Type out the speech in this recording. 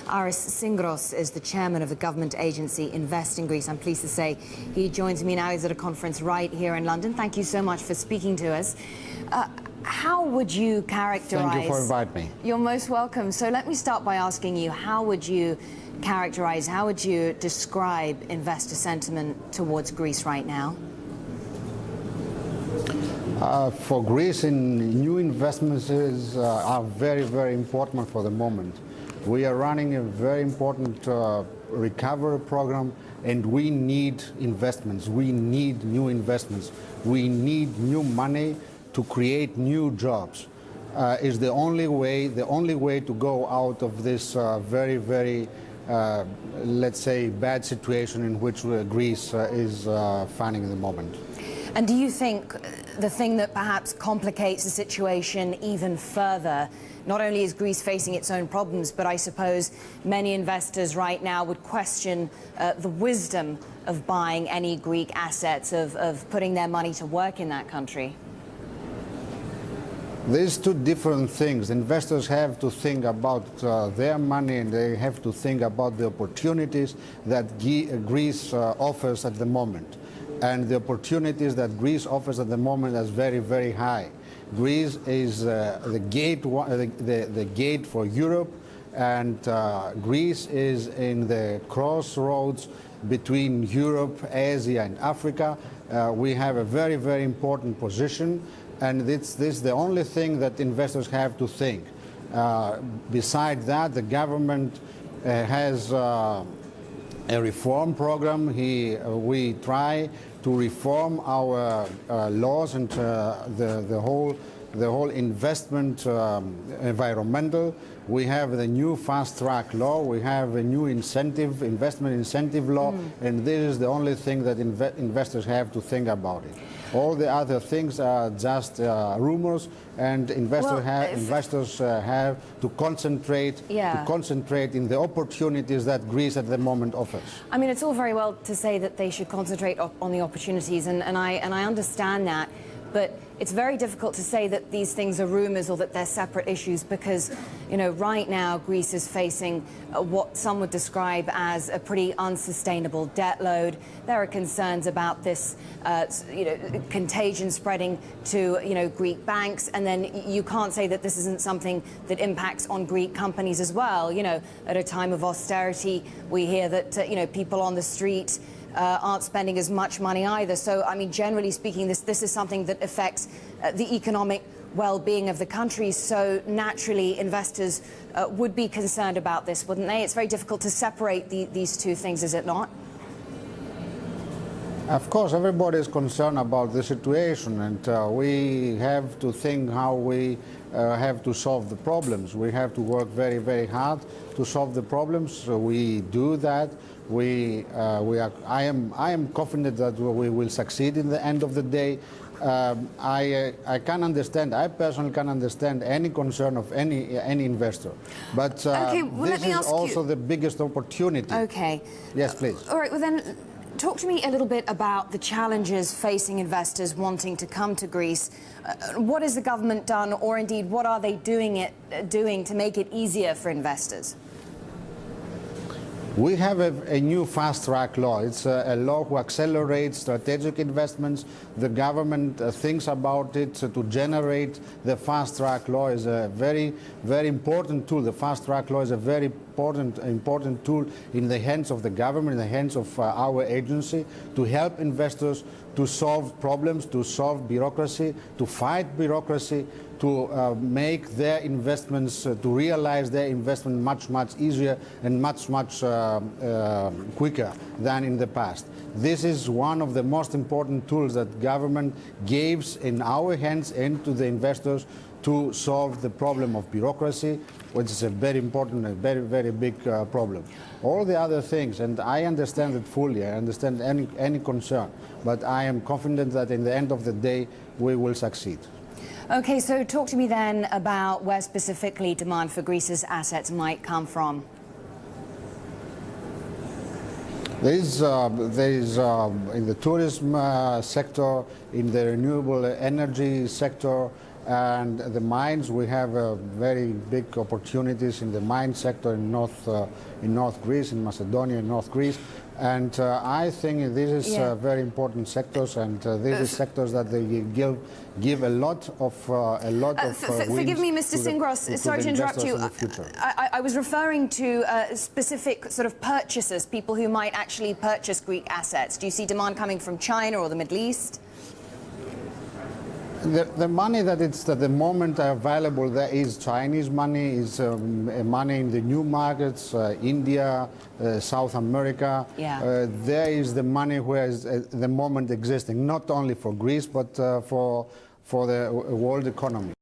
Aris Syngros is the chairman of the government agency Invest in Greece. I'm pleased to say he joins me now. He's at a conference right here in London. Thank you so much for speaking to us. How would you characterize... Thank you for inviting me. You're most welcome. So let me start by asking you, how would you characterize, how would you describe investor sentiment towards Greece right now? For Greece, new investments are very, very important for the moment. We are running a very important recovery program, and we need investments. We need new investments. We need new money to create new jobs. Is the only way to go out of this very, very, let's say, bad situation in which Greece is finding at the moment. And do you think the thing that perhaps complicates the situation even further, not only is Greece facing its own problems, but I suppose many investors right now would question the wisdom of buying any Greek assets, of putting their money to work in that country? There's two different things. Investors have to think about their money, and they have to think about the opportunities that Greece offers at the moment. And the opportunities that Greece offers at the moment is very, very high. Greece is the gate for Europe, and Greece is in the crossroads between Europe, Asia, and Africa. We have a very, very important position, and this is the only thing that investors have to think. Besides that, the government has a reform program. We try to reform our laws and the whole investment environmental. We have the new fast-track law. We have a new investment incentive law, and this is the only thing that investors have to think about it. All the other things are just rumors, and investors have to concentrate in the opportunities that Greece at the moment offers. I mean, it's all very well to say that they should concentrate on the opportunities, and I understand that, but it's very difficult to say that these things are rumors or that they're separate issues, because, you know, right now Greece is facing what some would describe as a pretty unsustainable debt load. There are concerns about this, contagion spreading to, Greek banks, and then you can't say that this isn't something that impacts on Greek companies as well. You know, at a time of austerity, we hear that, people on the street aren't spending as much money either. So, I mean, generally speaking, this is something that affects the economic well-being of the country. So naturally, investors would be concerned about this, wouldn't they? It's very difficult to separate these two things, is it not? Of course, everybody is concerned about the situation, and we have to think how we have to solve the problems. We have to work very, very hard to solve the problems. So we do that. I am confident that we will succeed in the end of the day. I can understand. I personally can understand any concern of any investor, but this is also the biggest opportunity. Okay. Yes, please. All right. Well, then, talk to me a little bit about the challenges facing investors wanting to come to Greece. What has the government done, or indeed, what are they doing to make it easier for investors? We have a new fast-track law. It's a law which accelerates strategic investments. The government thinks about it to generate the fast-track law. Is a very, very important tool. The fast-track law is a very important tool in the hands of the government, in the hands of our agency, to help investors to solve problems, to solve bureaucracy, to fight bureaucracy, to make their investments, to realize their investment much easier and much quicker than in the past. This is one of the most important tools that government gives in our hands and to the investors to solve the problem of bureaucracy, which is a very important and very, very big problem. All the other things, and I understand it fully, I understand any concern, but I am confident that in the end of the day we will succeed. Okay, so talk to me then about where specifically demand for Greece's assets might come from. There is in the tourism sector, in the renewable energy sector, And the mines, we have very big opportunities in the mine sector in North Greece, in Macedonia, in North Greece. And I think this is very important sectors, and these are sectors that they give a lot of forgive me, Mr. Syngros, sorry to interrupt you. I was referring to specific sort of purchasers, people who might actually purchase Greek assets. Do you see demand coming from China or the Middle East? The money that it's at the moment available there is Chinese money, is money in the new markets, India, South America. Yeah. There is the money where is at the moment existing, not only for Greece, but for the world economy.